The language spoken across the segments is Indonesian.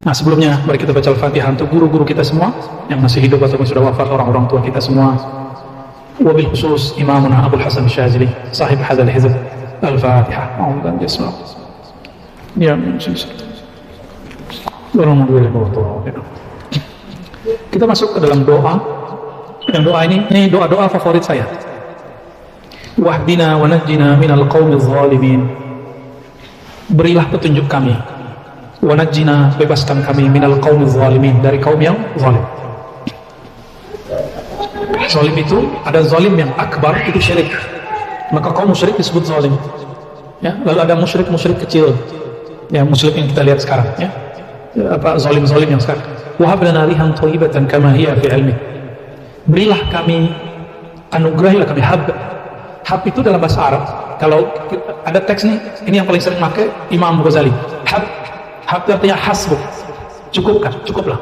Nah, sebelumnya mari kita baca Al-Fatihah untuk guru-guru kita semua yang masih hidup ataupun sudah wafat, orang-orang tua kita semua. Wabil khusus Imamuna Abdul Hasan Syazili, sahib hadzal hizb. Al-Fatihah. A'udzubillahi ya min syaitanir rajim. Kita masuk ke dalam doa. Yang doa ini doa-doa favorit saya. Wahdina wa najjina minal qaumiz zalimin. Berilah petunjuk kami. Wa najjina, bebaskan kami minal qaumiz zalimin, dari kaum yang zalim. Zalim itu ada zalim yang akbar, itu syirik. Maka kaum musyrik disebut zalim. Ya, lalu ada musyrik kecil. Ya, musyrik yang kita lihat sekarang, ya. Apa zalim-zalim yang sekarang. Wahab lana rihan thayyibatan kama hiya fi ilmi. Berilah kami, anugerahilah kami hab. Hab itu dalam bahasa Arab. Kalau ada teks nih, ini yang paling sering pakai Imam Ghazali. Hab itu artinya hasbuk. Cukupkan, cukuplah.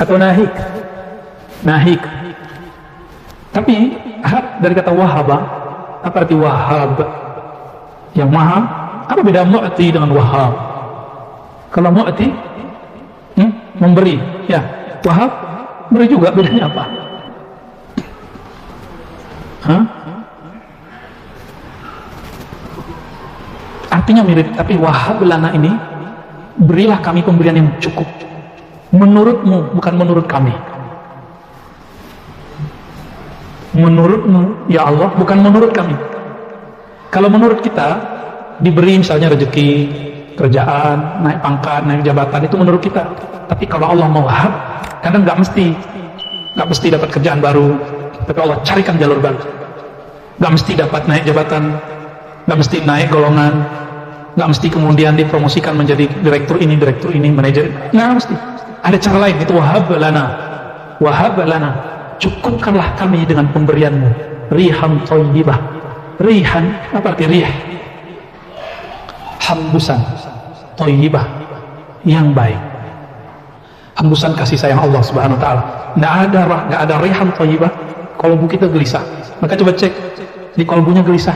Atau nahik. Tapi hab dari kata wahaba, apa arti wahab? Yang maha. Apa beda mu'ti dengan wahab? Kalau mu'ti memberi, ya. Wahab beri juga, bedanya apa? Artinya mirip, tapi wahab lana ini, berilah kami pemberian yang cukup. Menurutmu, bukan menurut kami. Menurutmu, ya Allah, bukan menurut kami. Kalau menurut kita, diberi misalnya rezeki, kerjaan, naik pangkat, naik jabatan, itu menurut kita. Tapi kalau Allah mau wahab, kadang nggak mesti dapat kerjaan baru, tapi Allah carikan jalur baru. Nggak mesti dapat naik jabatan, nggak mesti naik golongan, nggak mesti kemudian dipromosikan menjadi direktur ini, manajer. Nggak mesti. Ada cara lain, itu wahab lana. Cukupkanlah kami dengan pemberianmu. Rihan thayyibah. Rihan, apa arti rih? Hembusan thayyibah, yang baik. Hembusan kasih sayang Allah Subhanahu wa taala. Nggak ada rihan thayyibah, kalbu kita gelisah. Maka coba cek di kalbunya gelisah.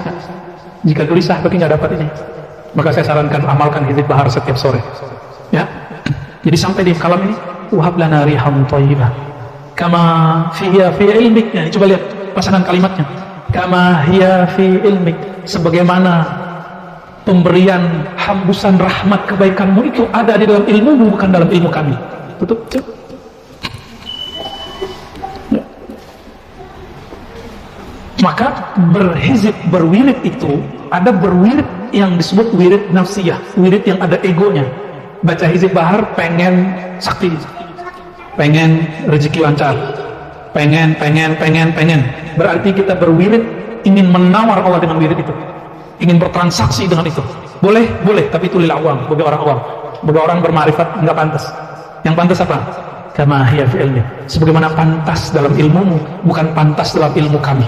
Jika gelisah berarti nggak dapat ini. Maka saya sarankan amalkan hizib bahar setiap sore. Ya. Jadi sampai di kalam ini, wahab lana rihan thayyibah. Kama hiya fi ilmik. Ya, coba lihat pasangan kalimatnya. Kama hiya fi ilmik, sebagaimana pemberian hembusan rahmat kebaikanmu itu ada di dalam ilmumu, bukan dalam ilmu kami. Tutup. Ya. Maka berhizib, berwirid itu ada berwirid yang disebut wirid nafsiyah, wirid yang ada egonya. Baca hizib bahar pengen sakti, pengen rezeki lancar, pengen. Berarti kita berwirid ingin menawar Allah dengan wirid itu, ingin bertransaksi dengan itu. Boleh, tapi itu lil awam, bagi orang awam. Bagi orang bermarifat enggak pantas. Yang pantas apa? Kama hiya fi ilmi, sebagaimana pantas dalam ilmumu, bukan pantas dalam ilmu kami.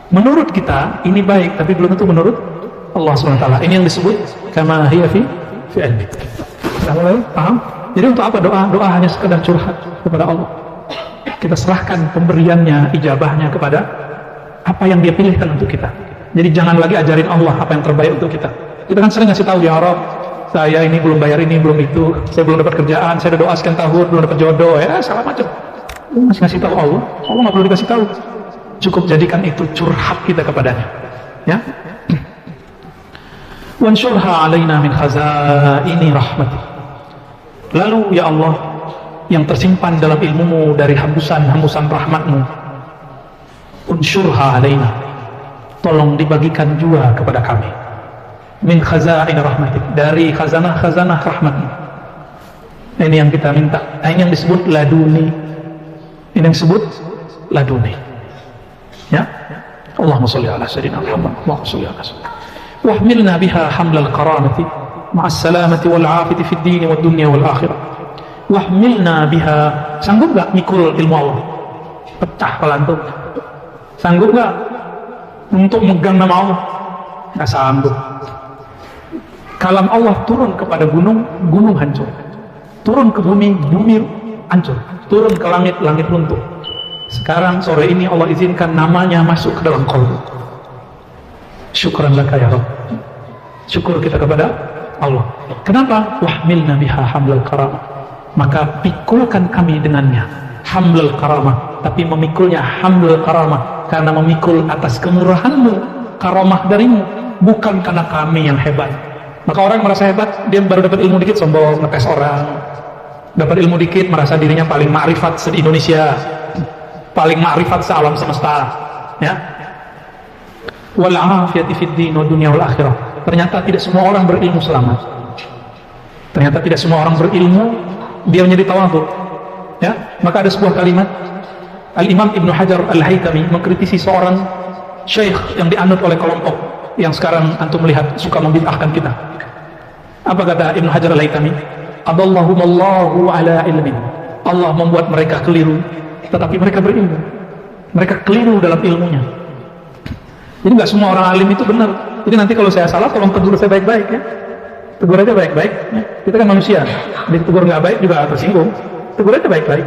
Menurut kita ini baik, tapi belum tentu menurut Allah SWT. Ini yang disebut kama hiya fi ilmi. Sudah mulai paham? Jadi untuk apa doa? Doa hanya sekedar curhat kepada Allah. Kita serahkan pemberiannya, ijabahnya kepada apa yang dia pilihkan untuk kita. Jadi jangan lagi ajarin Allah apa yang terbaik untuk kita. Kita kan sering ngasih tahu, ya Rabb, saya ini belum bayar ini, belum itu, saya belum dapat kerjaan, saya udah doa sekian tahun, belum dapat jodoh, ya salah macam. Masih ngasih tahu Allah nggak perlu dikasih tahu. Cukup jadikan itu curhat kita kepadanya. Ya. Wansyurha alaina min khazaini rahmati. Lalu ya Allah, yang tersimpan dalam ilmumu dari hembusan rahmatmu, unsyurha alaina, tolong dibagikan juga kepada kami, min khazain rahmatik, dari khazanah rahmatmu. Ini yang kita minta. Ini yang disebut laduni. Ya. Allahumma sholli ala sayyidina Muhammad. Allahumma sholli ala sayyidina. Wahmilna biha hamlal karamati ma'as salamati wal afati fid dini wad dunya wal akhirah. Wahmilna biha, sanggup gak mikul ilmu Allah? Pecah pelantung. Sanggup gak untuk megang nama Allah? Gak sanggup. Kalam Allah turun kepada gunung, gunung hancur. Turun ke bumi, bumi hancur. Turun ke langit, langit runtuh. Sekarang sore ini Allah izinkan namanya masuk ke dalam qalbu. Syukran laka ya Rabb. Syukur kita kepada Allah. Kenapa? Wahmilna biha hamlal karamah. Maka pikulkan kami dengannya hamlal karamah, tapi memikulnya hamlal karamah karena memikul atas kemurahanmu, karamah darimu, bukan karena kami yang hebat. Maka orang merasa hebat, dia baru dapat ilmu dikit sombong, ngetes orang. Dapat ilmu dikit merasa dirinya paling ma'rifat se-Indonesia, paling ma'rifat se-alam semesta, ya. Wal afiyati fid din wa dunya wal akhirah. Ternyata tidak semua orang berilmu selamat. Ternyata tidak semua orang berilmu dia menjadi tawadhu. Ya, maka ada sebuah kalimat Al-Imam Ibnu Hajar Al-Haytami mengkritisi seorang syekh yang dianut oleh kelompok yang sekarang antum melihat suka membid'ahkan kita. Apa kata Ibnu Hajar Al-Haytami? Adallahumallahu ala ilmin. Allah membuat mereka keliru, tetapi mereka berilmu. Mereka keliru dalam ilmunya. Jadi nggak semua orang alim itu benar. Jadi nanti kalau saya salah, tolong tegur saya baik-baik ya. Tegur aja baik-baik. Ya. Kita kan manusia. Ditegur nggak baik juga tersinggung. Tegur aja baik-baik.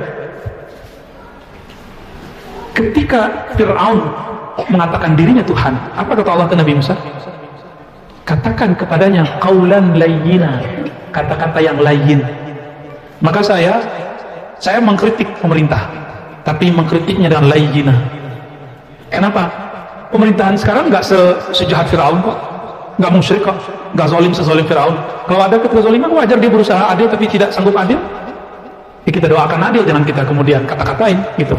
Ketika Fir'aun mengatakan dirinya Tuhan, apa kata Allah ke Nabi Musa? Katakan kepadanya qaulan layyina, kata-kata yang layyin. Maka saya mengkritik pemerintah, tapi mengkritiknya dengan layyina. Kenapa? Pemerintahan sekarang nggak sejahat Fir'aun kok, nggak musyrik kok, nggak zalim sezalim Fir'aun. Kalau ada kezaliman wajar dia berusaha adil tapi tidak sanggup adil. Ya kita doakan adil, jangan kita kemudian kata-katain gitu.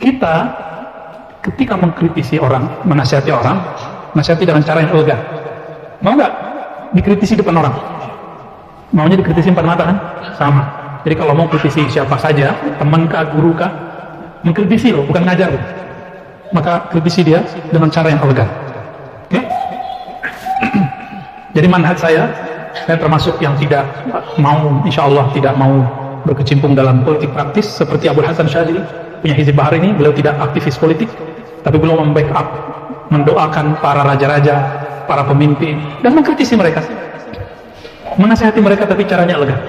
Kita ketika mengkritisi orang, menasihati orang, nasihati dengan cara yang elegan. Mau nggak dikritisi depan orang? Maunya dikritisi empat mata kan? Sama. Jadi kalau mau kritisi siapa saja, teman kah, guru kah, mengkritisi loh, bukan ngajar loh. Maka kritisi dia dengan cara yang elegan. Oke? Jadi manhaj saya termasuk yang tidak mau, insya Allah tidak mau berkecimpung dalam politik praktis seperti Abul Hasan Syadzili punya Hizib Bahar ini. Beliau tidak aktivis politik, tapi beliau membackup, mendoakan para raja-raja, para pemimpin, dan mengkritisi mereka, menasihati mereka tapi caranya elegan,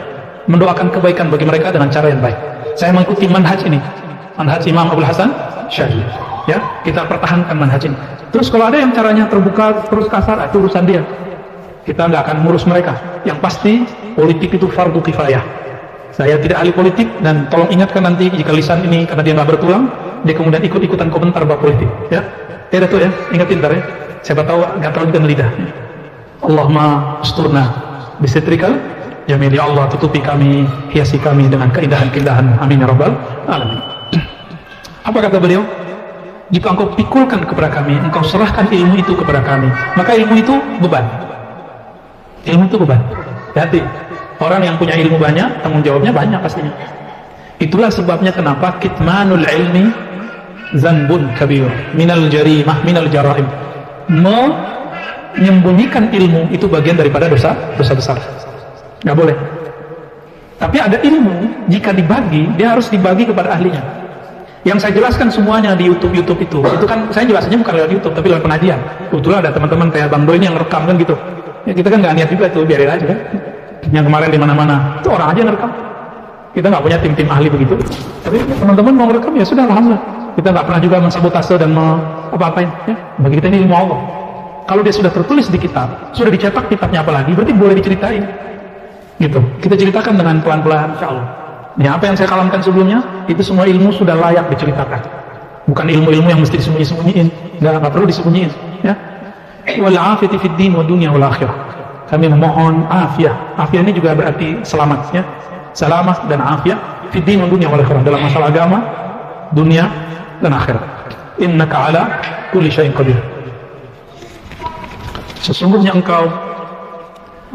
mendoakan kebaikan bagi mereka dengan cara yang baik. Saya mengikuti manhaj ini, manhaj Imam Abul Hasan Syadzili. Ya, kita pertahankan manhaj ini. Terus kalau ada yang caranya terbuka terus kasar, itu urusan dia. Kita nggak akan ngurus mereka. Yang pasti politik itu fardu kifayah. Saya tidak ahli politik, dan tolong ingatkan nanti jika lisan ini karena dia nggak bertulang, dia kemudian ikut-ikutan komentar bab politik. Ya, tidak tuh ya, ingatin ntar ya. Siapa tahu gatal dengan lidah. Allahumma usturna bisitrikal jamil, ya Allah tutupi kami, hiasi kami dengan keindahan-keindahan. Amin ya rabbal alamin. Apa kata beliau? Jika engkau pikulkan kepada kami, engkau serahkan ilmu itu kepada kami, maka ilmu itu beban. Ilmu itu beban. Hati. Orang yang punya ilmu banyak, tanggung jawabnya banyak pastinya. Itulah sebabnya kenapa kitmanul ilmi zanbun kabir minal jarimah minal jaraim. Menyembunyikan ilmu itu bagian daripada dosa besar. Nggak boleh. Tapi ada ilmu, jika dibagi, dia harus dibagi kepada ahlinya. Yang saya jelaskan semuanya di YouTube itu kan saya jelasnya bukan lewat YouTube, tapi lewat pengajian. Kebetulan ada teman-teman kayak Bang Doi ini yang rekam kan gitu. Ya, kita kan nggak niat juga tuh, biarin aja kan. Yang kemarin di mana-mana itu orang aja yang rekam. Kita nggak punya tim-tim ahli begitu. Tapi teman-teman mau rekam ya sudah, alhamdulillah. Kita nggak pernah juga mensabotase dan apa-apain. Ya, bagi kita ini ilmu Allah. Kalau dia sudah tertulis di kitab, sudah dicetak kitabnya apalagi, berarti boleh diceritain. Gitu. Kita ceritakan dengan pelan-pelan, insya Allah. Ya, apa yang saya kalamkan sebelumnya, itu semua ilmu sudah layak diceritakan. Bukan ilmu-ilmu yang mesti disembunyi-sembunyiin. Nggak perlu disembunyiin. Ya. Wal afiyati fid din wa dunya wal akhirah. Kami memohon afiyah. Afiyah ini juga berarti selamat, ya. Selamat dan afiyah fid din wa dunya wal akhirah, dalam masalah agama, dunia dan akhirat. Innaka ala kulli syai'in qadir. Sesungguhnya engkau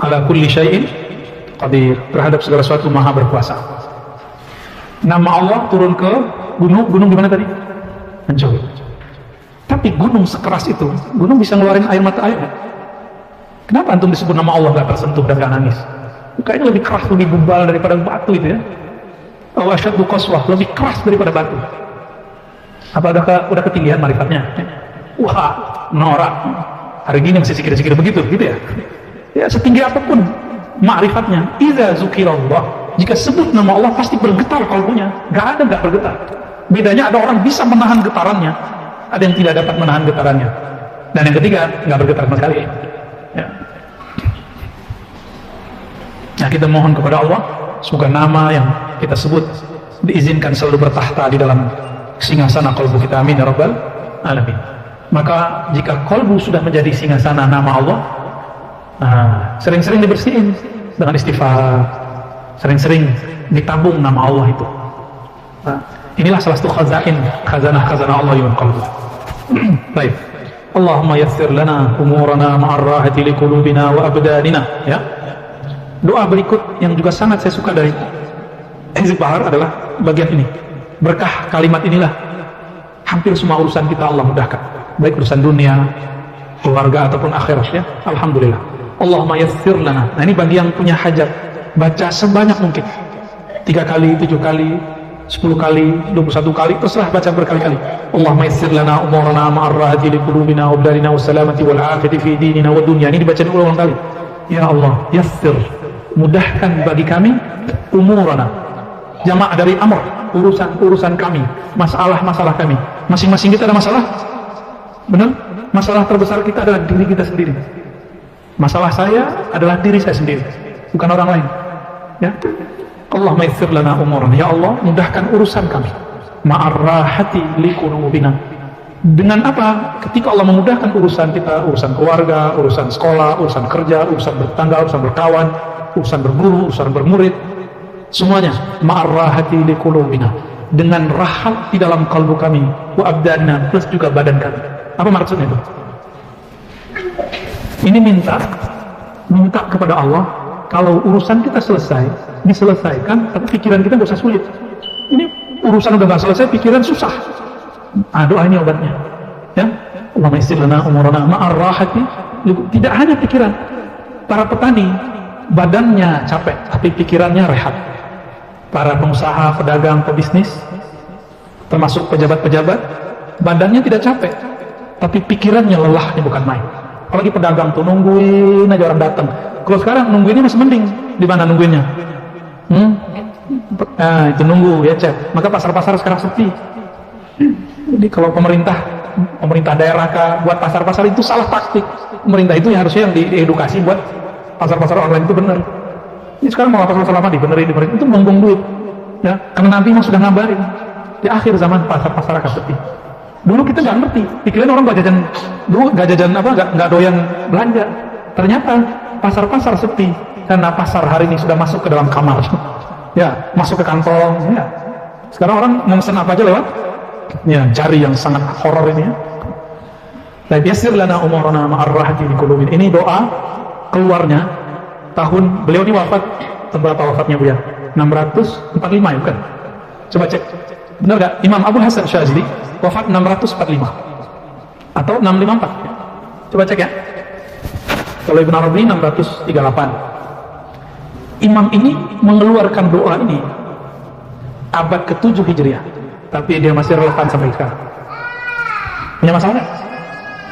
ala kulli syai'in qadir, terhadap segala sesuatu maha berkuasa. Nama Allah turun ke gunung gimana tadi? Hancur. Tapi gunung sekeras itu, gunung bisa ngeluarin air mata air. Kenapa antum disebut nama Allah gak tersentuh dan gak nangis? Kayaknya lebih keras, lebih bebal daripada batu itu ya. Oh, asyaddu qaswah, lebih keras daripada batu. Apa udah ketinggian marifatnya? Wah, norak. Hari ini masih sikir-sikir begitu, gitu ya. Ya, setinggi apapun ma'rifatnya, idza zukirallah, jika sebut nama Allah pasti bergetar kalbunya. Gak ada gak bergetar. Bedanya ada orang bisa menahan getarannya, ada yang tidak dapat menahan getarannya. Dan yang ketiga, gak bergetar sama sekali. Ya. Nah, kita mohon kepada Allah semoga nama yang kita sebut diizinkan selalu bertahta di dalam singgasana qalbu kita, amin ya rabbal alamin. Maka jika qalbu sudah menjadi singgasana nama Allah, sering-sering dibersihin dengan istighfar, sering-sering ditabung nama Allah itu. Inilah salah satu khazanah Allah yang qalbu. Baik. Allahumma yassir lana umurana ma'ar rahati liqulubina wa abdanina, ya. Doa berikut yang juga sangat saya suka dari Hizb Bahar adalah bagian ini. Berkah kalimat inilah hampir semua urusan kita Allah mudahkan, baik urusan dunia, keluarga ataupun akhirat, ya. Alhamdulillah. Allahumma yassir lana. Nah, ini bagi yang punya hajat, baca sebanyak mungkin, 3 kali, 7 kali, 10 kali, 21 kali, terserah baca berkali-kali. Allahumma yassir lana umurana ma'ar rahati liqulubina wa abdanina wassalamati wal afiyati fi dinina wa dunya. Ini dibaca ulang kali. Ya Allah, yassir, mudahkan bagi kami umurana, jamak dari amr, urusan kami, masalah kami. Masing-masing kita ada masalah, benar? Masalah terbesar kita adalah diri kita sendiri. Masalah saya adalah diri saya sendiri, bukan orang lain, ya. Allahumma yassir lana umurana, ya Allah mudahkan urusan kami, ma'ar rahati liqulubina. Dengan apa? Ketika Allah memudahkan urusan kita, urusan keluarga, urusan sekolah, urusan kerja, urusan bertetangga, urusan berkawan, urusan berguru, urusan bermurid, semuanya ma'ar rahati liqulubina, dengan rahat di dalam kalbu kami, wa abdanna, plus juga badan kami. Apa maksudnya itu? Ini minta kepada Allah, kalau urusan kita selesai, diselesaikan, tapi pikiran kita gak usah sulit. Ini urusan udah gak selesai, pikiran susah. Doa ini obatnya, ya. Allahumma yassir lana umurana ma'ar rahati. Tidak hanya pikiran. Para petani badannya capek, tapi pikirannya rehat. Para pengusaha, pedagang, pebisnis, termasuk pejabat-pejabat, badannya tidak capek, tapi pikirannya lelah, ini bukan main. Apalagi pedagang tuh nungguin aja orang datang. Kalau sekarang nungguinnya masih mending. Di mana nungguinnya? Itu nunggu ya, cek. Maka pasar-pasar sekarang sepi. Jadi kalau pemerintah daerah buat pasar-pasar itu salah taktik. Pemerintah itu harusnya yang diedukasi buat pasar-pasar online itu benar. Ini sekarang malah pasar-pasar lama dibenerin itu buang-buang duit, ya. Karena nanti sudah ngabarin di akhir zaman pasar-pasar akan sepi. Dulu kita nggak ngerti, pikiran orang nggak jajan nggak doyan belanja. Ternyata pasar-pasar sepi karena pasar hari ini sudah masuk ke dalam kamar, ya, masuk ke kantong, ya. Sekarang orang mau pesan apa aja lewat, ya, jari yang sangat horor ini, ya. Yassir lana umurana ma'ar rahati liqulubina. Ini doa keluarnya tahun beliau ini wafat, berapa wafatnya Bu ya? 645 ya, bukan? Coba cek, benar gak? Imam Abu Hasan Syazili wafat 645 atau 654, coba cek ya. Kalau Ibn Arabi 638. Imam ini mengeluarkan doa ini abad ke-7 Hijriah, tapi dia masih relevan sampai sekarang. Punya masalah nggak?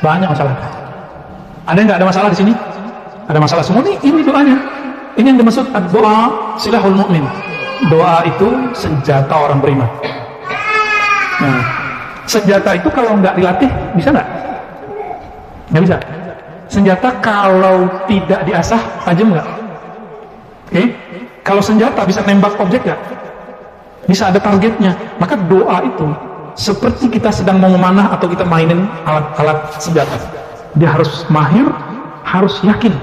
Banyak masalah. Ada nggak ada masalah di sini? Ada masalah semua nih. Ini doanya. Ini yang dimaksud doa silahul mu'min. Doa itu senjata orang beriman. Nah, senjata itu kalau nggak dilatih bisa nggak? Nggak bisa. Senjata kalau tidak diasah tajam nggak? Oke? Kalau senjata bisa nembak objek nggak? Bisa ada targetnya. Maka doa itu seperti kita sedang mau memanah atau kita mainin alat senjata. Dia harus mahir, harus yakin.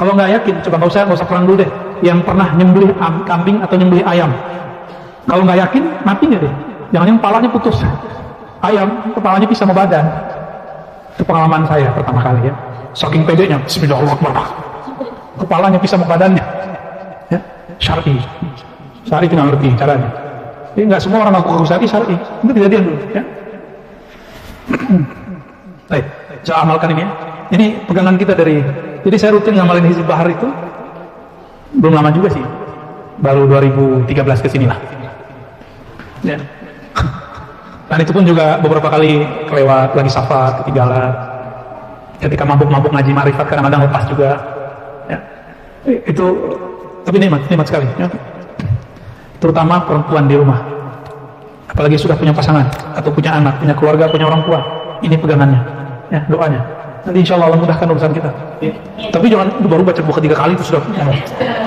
Kalau nggak yakin, coba nggak usah perang dulu deh. Yang pernah nyembelih kambing atau nyembelih ayam. Kalau nggak yakin, mati nggak deh? Jangan-jangan kepalanya putus. Ayam, kepalanya pisah sama badan. Itu pengalaman saya pertama kali, ya. Saking pedenya, bismillahirrahmanirrahim, kepalanya pisah sama badannya, ya. Syar'i itu nggak ngerti caranya. Jadi nggak semua orang ngaku syar'i, itu kejadian dulu, ya. Baik, saya amalkan ini, ya. Ini pegangan kita dari. Jadi saya rutin ngamalin Hizb Bahar itu belum lama juga sih, baru 2013 kesini lah, ya. Dan itu pun juga beberapa kali kelewat, lagi safar, ketinggalan. Ketika mabuk-mabuk ngaji ma'rifat kadang-kadang lepas juga, ya. Itu tapi nikmat sekali, ya. Terutama perempuan di rumah, apalagi sudah punya pasangan atau punya anak, punya keluarga, punya orang tua, ini pegangannya, ya, doanya. Nanti insya Allah mudahkan urusan kita. Tapi jangan baru baca buku 3 kali itu sudah.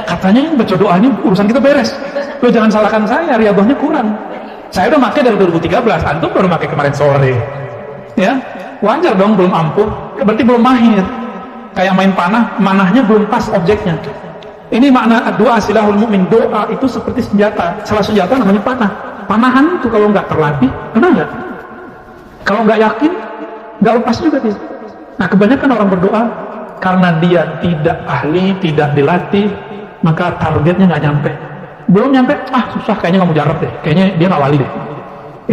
Katanya baca doa ini urusan kita beres. Lo jangan salahkan saya, riyadhahnya kurang. Saya udah pakai dari 2013, antum baru pakai kemarin sore. Ya, wajar dong belum ampuh, berarti belum mahir. Kayak main panah, manahnya belum pas objeknya. Ini makna doa silahul mu'min. Doa itu seperti senjata. Salah senjata namanya panah. Panahan itu kalau nggak terlatih, kena nggak? Kalau nggak yakin, nggak lepas juga dia. Nah, kebanyakan orang berdoa karena dia tidak ahli, tidak dilatih, maka targetnya nggak nyampe. Belum nyampe, susah, kayaknya kamu jarab deh. Kayaknya dia nggak wali deh.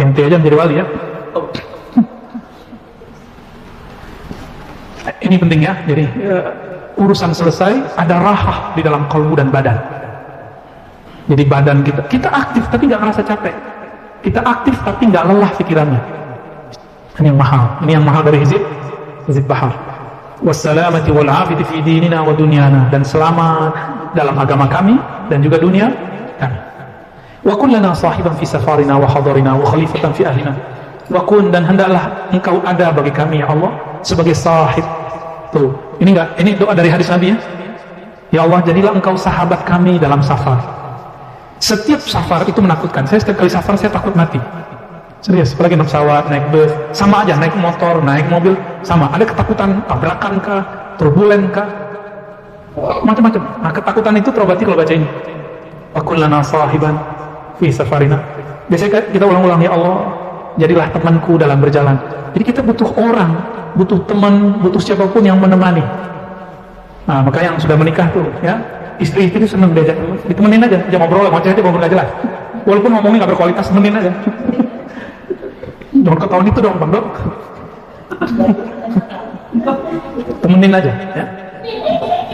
Ente aja menjadi wali ya. Ini penting ya. Jadi urusan selesai, ada rahah di dalam qalbu dan badan. Jadi badan kita aktif tapi nggak ngerasa capek. Kita aktif tapi nggak lelah pikirannya. Ini yang mahal. Ini yang mahal dari hizib bahar. Wassalamati wal afiyati fi dinina wa dunyana, dan selamat dalam agama kami dan juga dunia kami. Wa kun lana sahiban fi safarina wa hadarina wa khalifatan fi ahlina. Wa kun, dan hendaklah engkau ada bagi kami ya Allah sebagai sahib. Tuh, ini doa dari hadis Nabi ya. Ya Allah, jadilah engkau sahabat kami dalam safar. Setiap safar itu menakutkan. Saya setiap kali safar saya takut mati. Serius, apalagi naik pesawat, naik bus, sama aja, naik motor, naik mobil, sama. Ada ketakutan, tabrakan kah, turbulen kah, macam-macam. Nah, ketakutan itu terobati kalau baca ini. Wa kullana sahiban fi safarina. Biasanya kita ulang-ulang, ya Allah, jadilah temanku dalam berjalan. Jadi kita butuh orang, butuh teman, butuh siapapun yang menemani. Nah, maka yang sudah menikah tuh, ya, istri-istri itu senang diajak, ditemenin aja, jangan ngobrol, ngoceh aja, ngobrol nggak jelas. Walaupun ngomongnya nggak berkualitas, temenin aja. Jangan ketahuan itu dong, Bang Dok. Temenin aja, ya.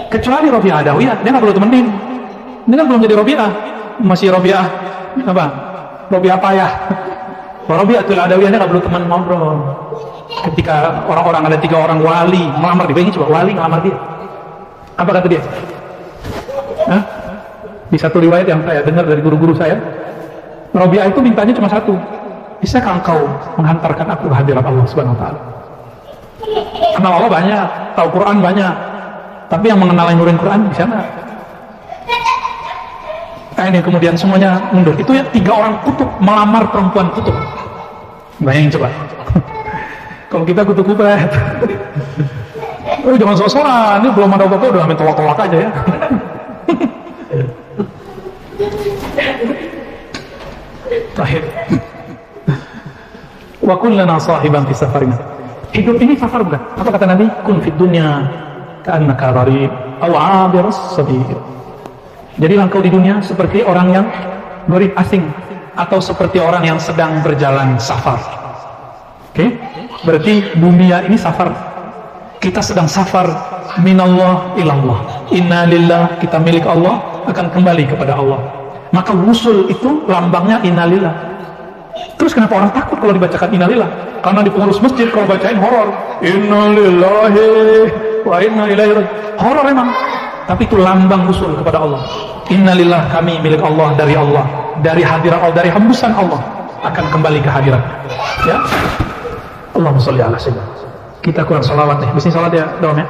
Kecuali Robiah Adawiyah, dia nggak perlu temenin. Ini kan belum jadi Robiah, masih Robiah apa? Robiah payah. Robiatul Adawiyah dia nggak perlu teman ngobrol. Ketika orang-orang ada 3 orang wali melamar dia, bayangin coba wali ngelamar dia. Apa kata dia? Hah? Di satu riwayat yang saya dengar dari guru-guru saya, Robiah itu mintanya cuma satu. Bisakah engkau menghantarkan aku ke hadirat Allah Subhanahu wa Ta'ala? Kenal Allah banyak, tahu Quran banyak, tapi yang mengenal yang nurin Quran bisa nggak? Nah, ini kemudian semuanya mundur. Itu ya 3 orang kutub melamar perempuan kutub. Bayangin coba. Kalau kita kutub kupret, jangan sok-sokan, ini belum ada apa-apa udah main tolak-tolak aja ya. Terakhir. Wa kun lana sahiban fi safarina. Hidup ini safar bukan? Apa kata Nabi? Kun fid dunya ka'annaka gharib aw 'abirus sabil. Jadi engkau di dunia seperti orang yang gharib, asing, atau seperti orang yang sedang berjalan safar. Oke? Berarti dunia ini safar. Kita sedang safar minallah ilallah. Inna lillah, kita milik Allah, akan kembali kepada Allah. Maka wusul itu lambangnya innalillah. Terus kenapa orang takut kalau dibacakan innalillah? Karena di pengurus masjid kalau bacain horor, innalillahi wa inna ilaihi raji'un. Horor memang, tapi itu lambang usul kepada Allah. Innalillah, kami milik Allah, dari hadirat Allah, dari hembusan Allah akan kembali ke hadirat. Ya, Allahumma sholli ala sayyidina. Kita kurang salawat nih, bisnis salat ya, doang ya.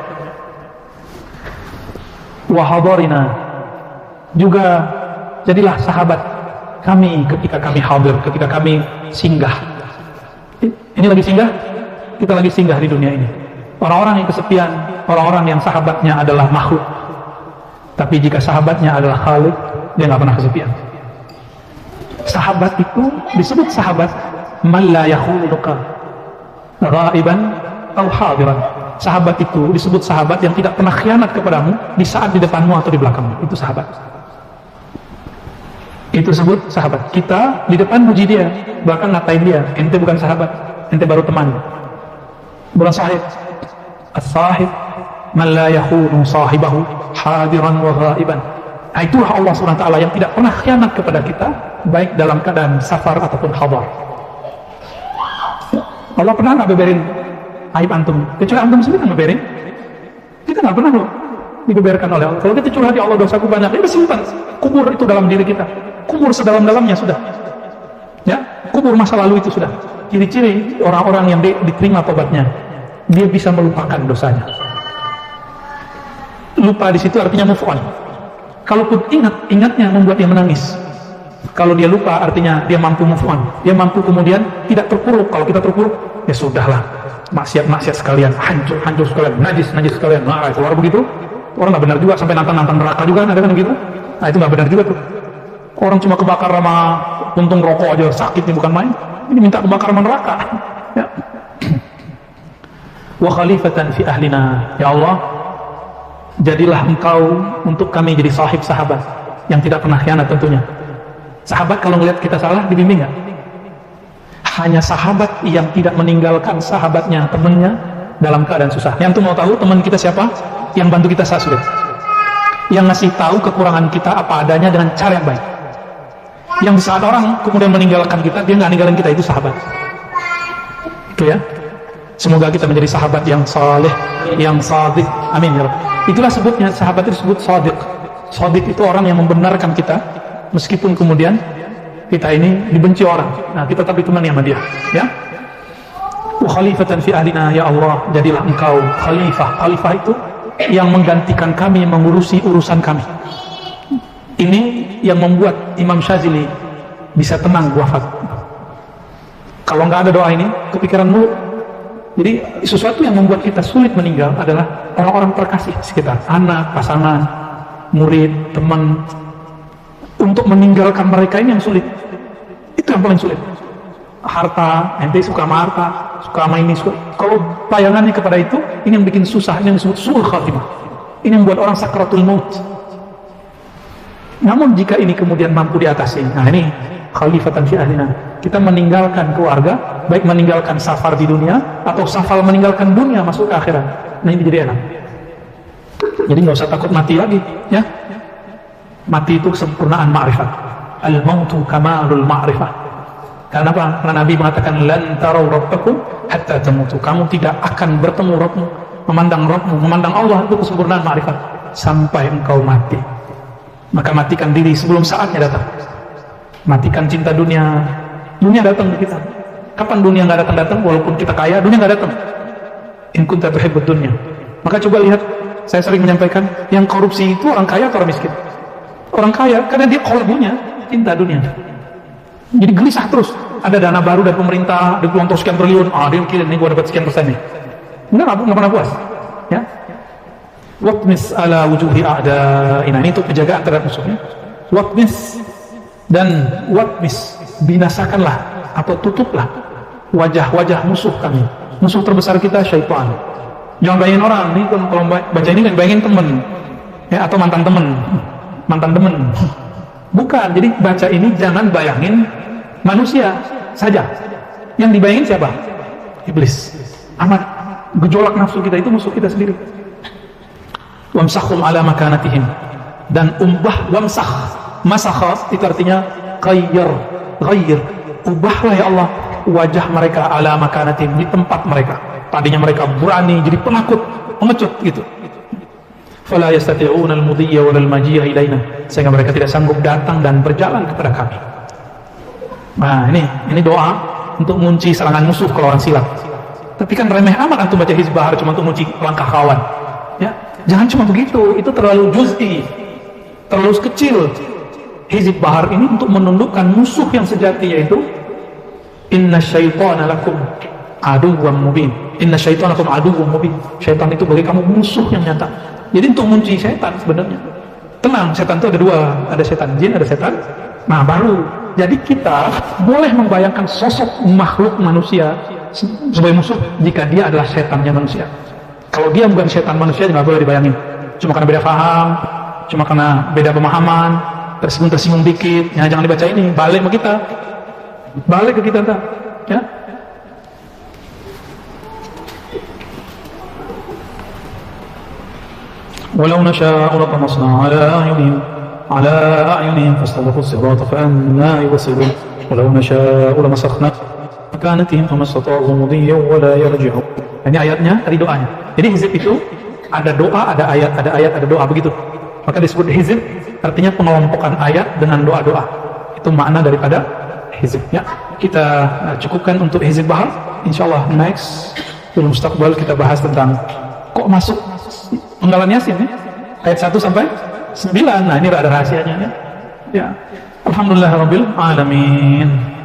Wa hadarina, juga jadilah sahabat kami ketika kami hadir, ketika kami singgah. Ini lagi singgah, kita lagi singgah di dunia ini. Orang-orang yang kesepian, orang-orang yang sahabatnya adalah makhluk. Tapi jika sahabatnya adalah Khalik, dia nggak pernah kesepian. Sahabat itu disebut sahabat man la yakhuluka ghaiban aw hadiran. Sahabat itu disebut sahabat yang tidak pernah khianat kepadamu di saat di depanmu atau di belakangmu. Itu sahabat. Itu sebut sahabat. Kita di depan puji dia, bahkan ngatain dia, ente bukan sahabat, ente baru teman, bukan sahib. As-sahib man la yakhunu sahibahu hadiran wa ghaiban. Nah, itulah Allah SWT yang tidak pernah khianat kepada kita, baik dalam keadaan safar ataupun hadar. Allah pernah nggak beberin aib antum? Kecuali antum sendiri kan beberin. Kita nggak pernah loh dibeberkan oleh Allah. Kalau kita curhat di Allah, dosaku banyak, ini simpan, kubur itu dalam diri kita, kubur sedalam-dalamnya sudah. Ya, kubur masa lalu itu sudah. Ciri-ciri orang-orang yang diterima tobatnya. dia bisa melupakan dosanya. Lupa di situ artinya move on. Kalaupun ingatnya membuat dia menangis. Kalau dia lupa artinya dia mampu move on. Dia mampu kemudian tidak terpuruk. Kalau kita terpuruk, ya sudahlah, maksiat sekalian, hancur sekalian, najis sekalian. Nah, keluar begitu, orang nggak benar juga, sampai nantang neraka juga ada kan begitu. Nah, itu nggak benar juga tuh. Orang cuma kebakar sama puntung rokok aja sakitnya bukan main. Ini minta kebakar sama neraka. Ya. Wa khalifatan fi ahlina, ya Allah, jadilah engkau untuk kami jadi sahib sahabat yang tidak pernah khianat tentunya. Sahabat kalau ngelihat kita salah dibimbing nggak? Hanya sahabat yang tidak meninggalkan sahabatnya, temannya dalam keadaan susah. Yang tuh mau tahu teman kita siapa? Yang bantu kita saat sulit. Yang ngasih tahu kekurangan kita apa adanya dengan cara yang baik. Yang di saat orang kemudian meninggalkan kita, dia nggak ninggalin kita, itu sahabat. Itu ya. Semoga kita menjadi sahabat yang saleh, yang shadiq. Amin ya Rabb. Itulah sebutnya sahabat itu disebut shadiq. Shadiq itu orang yang membenarkan kita meskipun kemudian kita ini dibenci orang. Nah, kita tetap ditemani sama dia, ya. Wa khalifatan fi ahlina, ya Allah, jadilah engkau khalifah. Khalifah itu yang menggantikan kami mengurusi urusan kami. Ini yang membuat Imam Syazili bisa tenang wafat. Kalau nggak ada doa ini, kepikiran mulu. Jadi sesuatu yang membuat kita sulit meninggal adalah orang-orang terkasih sekitar, anak, pasangan, murid, teman. Untuk meninggalkan mereka ini yang sulit. Itu yang paling sulit. Harta, ente suka sama harta, suka sama ini, suka. Kalau bayangannya kepada itu, ini yang bikin susah, ini yang disebut su'ul khatimah. Ini yang membuat orang sakratul maut. Namun jika ini kemudian mampu diatasi, nah ini khalifatan fi ahlina. Kita meninggalkan keluarga, baik meninggalkan safar di dunia atau safar meninggalkan dunia masuk ke akhirat. Nah ini jadi enak. Jadi nggak usah takut mati lagi, ya. Mati itu kesempurnaan ma'rifat. Al-mautu kamalul ma'rifah. Kenapa? Karena Nabi mengatakan lan tarau rabbakum hatta tamutu. Kamu tidak akan bertemu Rabbmu, memandang Rabbmu, memandang Allah, itu kesempurnaan ma'rifat sampai engkau mati. Maka matikan diri sebelum saatnya datang. Matikan cinta dunia. Dunia datang ke kita. Kapan dunia nggak datang? Walaupun kita kaya, dunia nggak datang. In kunta tuhibbud dunya. Maka coba lihat, saya sering menyampaikan, yang korupsi itu orang kaya atau orang miskin? Orang kaya, karena dia kolbunya cinta dunia. Jadi gelisah terus. Ada dana baru dari pemerintah, dia keluar sekian triliun, dia mikirin, nih gua dapat sekian persen nih. Nggak pernah puas. Ya. Watmis ala wujuhi a'da'ina, ini untuk penjagaan terhadap musuhnya. Watmis dan watmis, binasakanlah atau tutuplah wajah-wajah musuh kami. Musuh terbesar kita syaitan. Jangan bayangin orang, nih kalau baca ini kan bayangin temen, ya, atau mantan temen. Bukan, jadi baca ini jangan bayangin manusia saja. Yang dibayangin siapa? Iblis. Amat gejolak nafsu kita itu musuh kita sendiri. Wamsahum ala makanatihim, dan wamsah, masakh itu artinya ghayyir, ubahlah ya Allah wajah mereka ala makanatihim, di tempat mereka. Tadinya mereka berani jadi penakut, pengecut gitu. Fala yastati'una al-mudiyya wal majiyya ilaina, sehingga mereka tidak sanggup datang dan berjalan kepada kami. Nah, ini doa untuk mengunci serangan musuh kalau orang silap. Tapi kan remeh amat antum baca Hizb Bahar cuma untuk mengunci langkah kawan. Ya, jangan cuma begitu, itu terlalu juz'i, terlalu kecil. Hizb Bahar ini untuk menundukkan musuh yang sejati, yaitu inna syaitana lakum aduwwam mubin. Inna syaitana lakum aduwwam mubin. Syaitan itu bagi kamu musuh yang nyata. Jadi untuk mengunci setan sebenarnya. Tenang, setan itu ada dua, ada setan jin, ada setan. Nah, baru. Jadi kita boleh membayangkan sosok makhluk manusia sebagai musuh jika dia adalah setannya manusia. Kalau dia bukan setan manusia, nggak boleh dibayangin. Cuma karena beda paham, cuma karena beda pemahaman, tersinggung dikit, ya, jangan dibaca ini. Balik ke kita, ya. Walau nasha'u latamasna ala a'yunihim fastabaqu as-sirata fa anna yubsirun. Walau nasha'u lamasakhna makanatihim famastata'u mudiyyan wa la yarji'un. Ini ayatnya, tadi doanya. Jadi hizib itu ada doa, ada ayat, ada doa, begitu. Maka disebut hizib, artinya pengelompokan ayat dengan doa-doa. Itu makna daripada hizib. Ya, kita cukupkan untuk Hizb Bahar. Insyaallah next Film Mustaqbal kita bahas tentang kok masuk penggalan Yasin ya? Ayat 1 sampai 9. Nah, ini ada rahasianya ya. Ya. Alhamdulillahirabbil alamin.